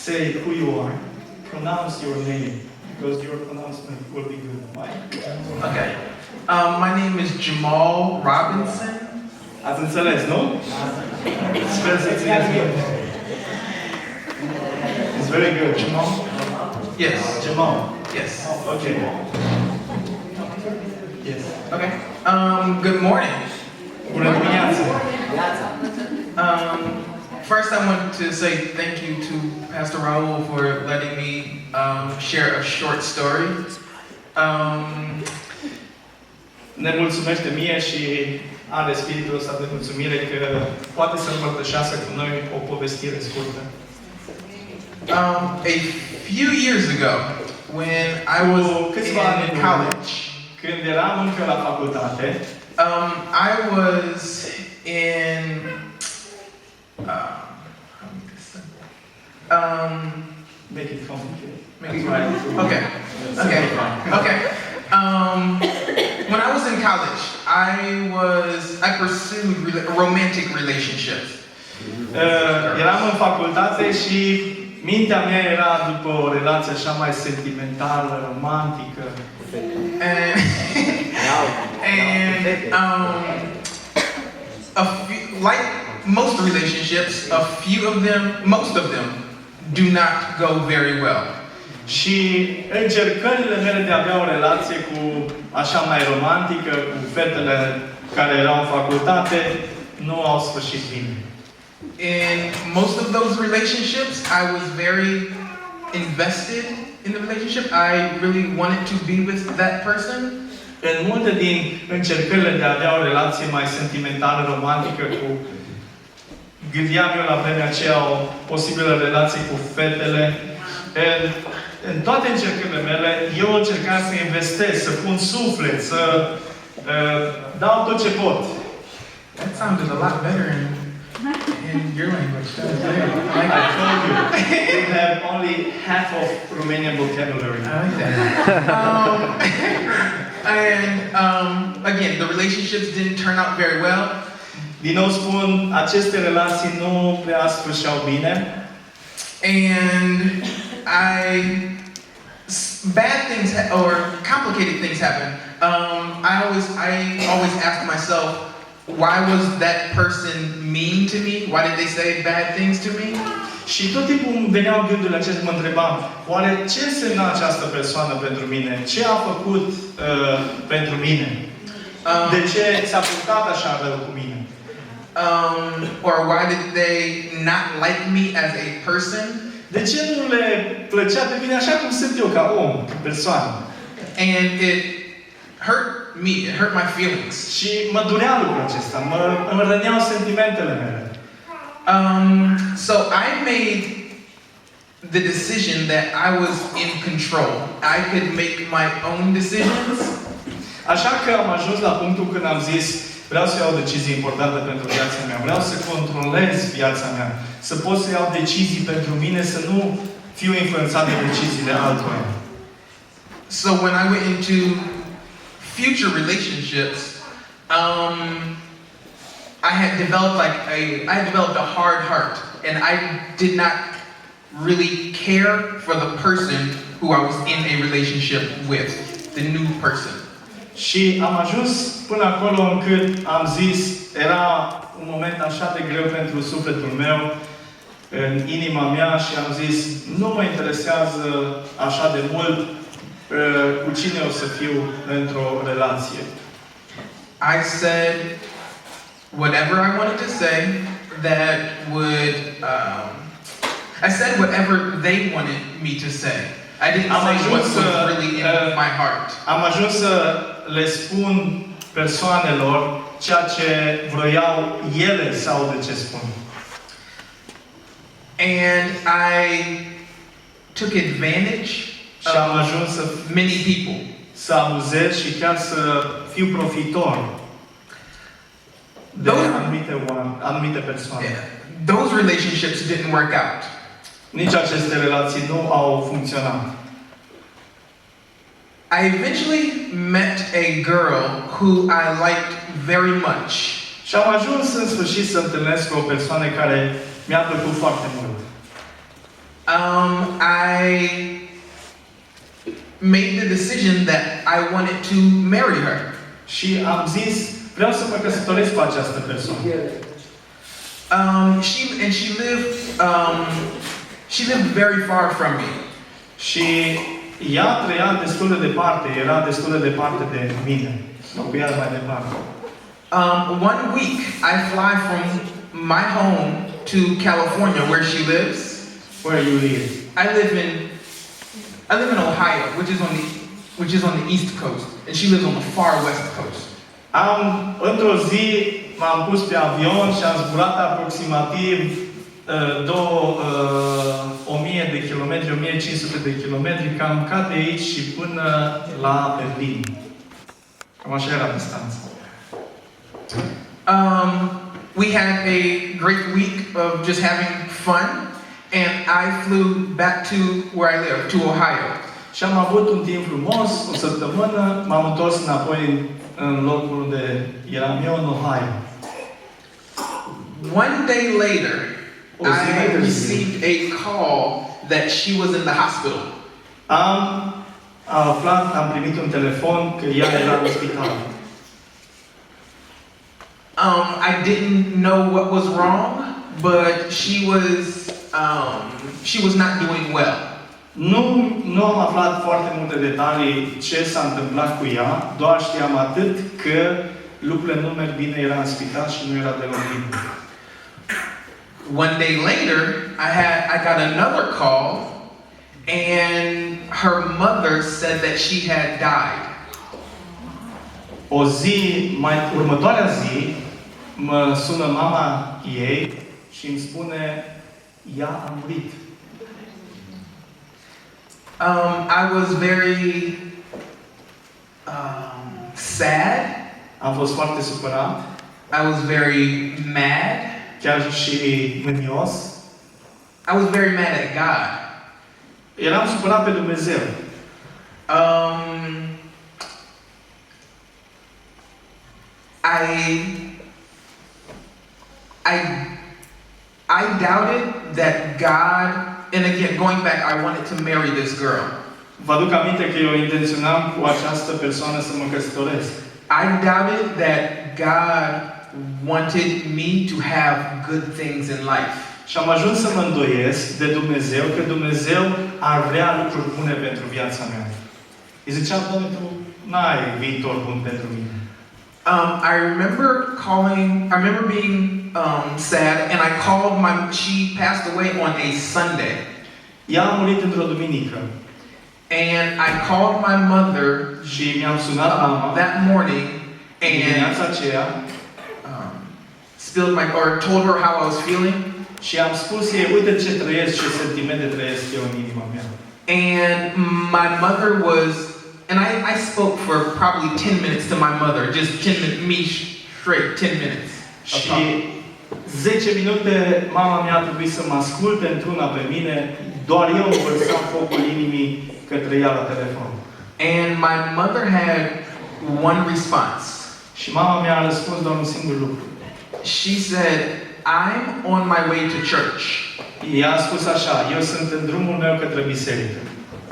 say who you are. Pronounce your name, because your pronouncement will be good. Right? Okay. My name is Jamal Robinson. Ați înțeles, nu? Sper să țineți minte. It's very good. Jamal? Yes. Jamal? Yes. Okay. Yes. Okay. Good morning. Bună dimineața! First, I want to say thank you to Pastor Raul for letting me share a short story. Ne mulțumește mie și are spiritul ăsta de mulțumire că poate să împărtășească cu noi o povestire scurtă. A few years ago, when I was in college, când eram încă la facultate, I was in make it complicated. make it right. Okay. When I was in college, I pursued romantic relationships. Eram în facultate și mintea mea era după o relație așa mai sentimentală, romantică. Like most relationships, most of them do not go very well. Și încercările mele de a avea o relație cu așa mai romantică, cu fetele care erau în facultate, nu au sfârșit bine. In most of those relationships, I was very invested in the relationship. I really wanted to be with that person. În multe din încercările de a avea o relație mai sentimentală, romantică cu... Gândeam eu la vremea aceea o posibilă relație cu fetele. În toate încercările mele, eu încercam să investesc, să pun suflet, să dau tot ce pot. That sounded a lot better in your language. Like I told you, we have only half of Romanian vocabulary. I like that. Again, the relationships didn't turn out very well. Din nou spun, aceste relații nu prea sfârșeau bine. And bad things or complicated things happen. I always ask myself, why was that person mean to me? Why did they say bad things to me? Și tot timpul îmi veneau gândurile acestea, mă întrebam, oare ce însemna această persoană pentru mine? Ce a făcut pentru mine? De ce s-a purtat așa rău cu mine? Or why did they not like me as a person? De ce nu le plăcea pe mine așa cum sunt eu ca om, ca persoană? And it hurt me, it hurt my feelings. Și mă durea lucrul acesta, îmi răneau sentimentele mele. So I made the decision that I was in control. I could make my own decisions. Așa că am ajuns la punctul când am zis, vreau să iau decizii importante pentru viața mea, vreau să controlez viața mea, să pot să iau decizii pentru mine, să nu fiu influențat de deciziile altora. So when I went into future relationships, I had developed a hard heart, and I did not really care for the person who I was in a relationship with, the new person. Și am ajuns până acolo încât am zis, era un moment așa de greu pentru sufletul meu, în inima mea, și am zis, nu mă interesează așa de mult cu cine o să fiu într-o relație. I said whatever I wanted to say that would, I said whatever they wanted me to say. I didn't say what was really in my heart. Am ajuns să le spun persoanelor ceea ce vroiau ele să audă ce spun. And I took advantage of many people. Să abuzez și chiar să fiu profitor de anumite persoane. Yeah. Those relationships didn't work out. Nici aceste relații nu au funcționat. I eventually met a girl who I liked very much. Și am ajuns în sfârșit să întâlnesc o persoană care mi-a plăcut foarte mult. I made the decision that I wanted to marry her. Și am zis, vreau să mă căsătoresc cu această persoană. She lived very far from me. Și ea trăia destul de departe, era destul de departe de mine. Locuia mai departe. One week, I fly from my home to California, where she lives. Where you live? I live in Ohio, which is on the East Coast, and she lives on the far West Coast. Într-o zi m-am pus pe avion și am zburat aproximativ 1000 de kilometri, 1500 de kilometri, cam ca de aici și până la Berlin. Cam așa era distanța. We had a great week of just having fun, and I flew back to where I live, to Ohio. Și am avut un timp frumos, o săptămână, m-am întors înapoi în locul unde eram eu, în Ohio. One day later, I received a call that she was in the hospital. Am primit un telefon că ea era în spital. I didn't know what was wrong, but she was not doing well. Nu am aflat foarte multe detalii ce s-a întâmplat cu ea, doar știam atât că lucrurile nu merg bine, era în spital și nu era deloc bine. One day later, I got another call, and her mother said that she had died. Următoarea zi, mă sună mama ei și îmi spune, ea a murit. I was very sad. Am fost foarte supărat. I was very mad. Chiar și mânios. I was very mad at God. Eram supărat pe Dumnezeu. I doubted that God, and again, going back, I wanted to marry this girl. Vă aduc aminte că eu intenționam cu această persoană să mă căsătoresc. I doubted that God wanted me to have good things in life. Și am ajuns să mă îndoiesc de Dumnezeu, că Dumnezeu ar vrea lucruri bune pentru viața mea. Îi ziceam, Doamne, Tu n-ai viitor bun pentru mine. I remember being sad, and I called she passed away on a Sunday. Ea a murit într-o duminică. And I called my mother și mi-am sunat mama that morning, and dimineața aceea, told her how I was feeling. Și am spus ei, uite ce trăiesc, ce sentimente trăiesc eu în inima mea. And my mother was, and I spoke for probably 10 minutes to my mother, just 10 minutes, me straight, 10 minutes. Și 10 minute mama mea a trebuit să mă asculte într-una pe mine, doar eu îmi vărsam focul inimii către ea la telefon. And my mother had one response. Și mama mea a răspuns doar un singur lucru. She said, I'm on my way to church. Ea a spus așa, eu sunt în drumul meu către biserică.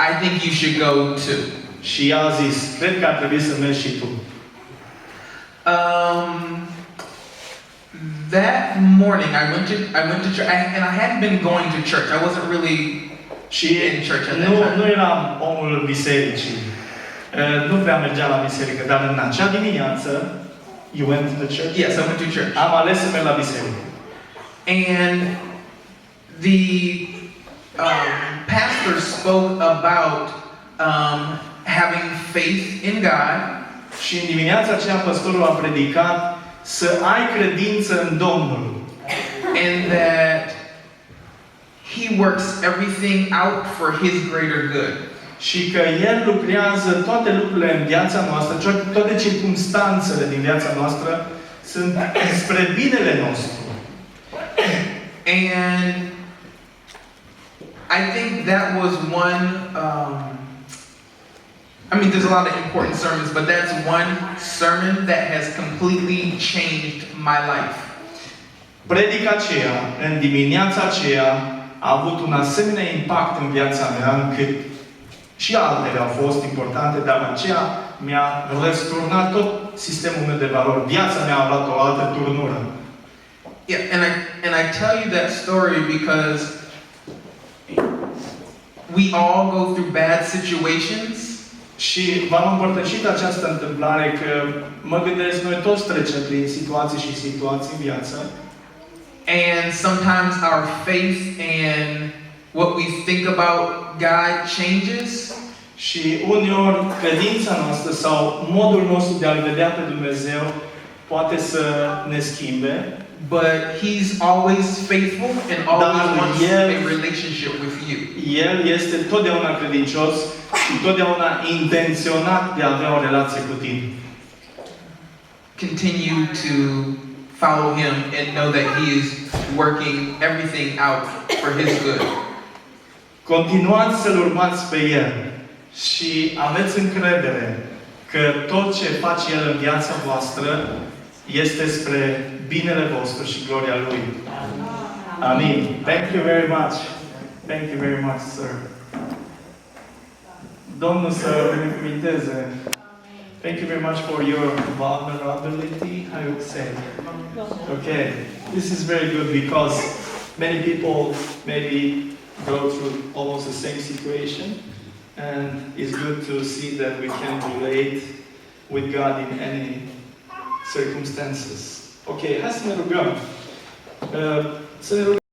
I think you should go too. Și ea a zis, cred că ar trebui să mergi și tu. That morning I went to church, and I hadn't been going to church. I wasn't really in church at that time. Nu eram omul bisericii. Nu prea mergeam la biserică, dar în acea dimineață, you went to the church? Yes, I went to church. Am ales să merg la biserică. And the pastor spoke about having faith in God. Și în dimineața aceea pastorul a predicat să ai credință în Domnul. And that He works everything out for His greater good. Și că El lucrează toate lucrurile în viața noastră, toate circumstanțele din viața noastră sunt spre binele nostru. And I think that was one, there's a lot of important sermons, but that's one sermon that has completely changed my life. Predica aceea, în dimineața aceea, a avut un asemenea impact în viața mea, încât și altele au fost importante, dar aceea mi-a răsturnat tot sistemul meu de valori. Viața mea a luat o altă turnură. Yeah, and I tell you that story because we all go through bad situations. Și v-am împărtășit această întâmplare că mă gândesc, noi toți trecem prin situații și situații în viață. And sometimes our faith and what we think about God changes. Și uneori credința noastră sau modul nostru de a-L vedea pe Dumnezeu poate să ne schimbe. But He's always faithful and always wants a relationship with you. El este totdeauna credincios și totdeauna intenționat de a avea o relație cu tine. Continue to follow Him and know that He is working everything out for His good. Continuați să-L urmați pe El și aveți încredere că tot ce face El în viața voastră este spre binele vostru și gloria Lui. Amin. Thank you very much. Thank you very much, sir. Domnul să binecuvinteze. Thank you very much for your vulnerability, I would say. Okay. This is very good because many people maybe go through almost the same situation, and it's good to see that we can relate with God in any circumstances. Ok, hai să ne rugăm. Să ne rugăm.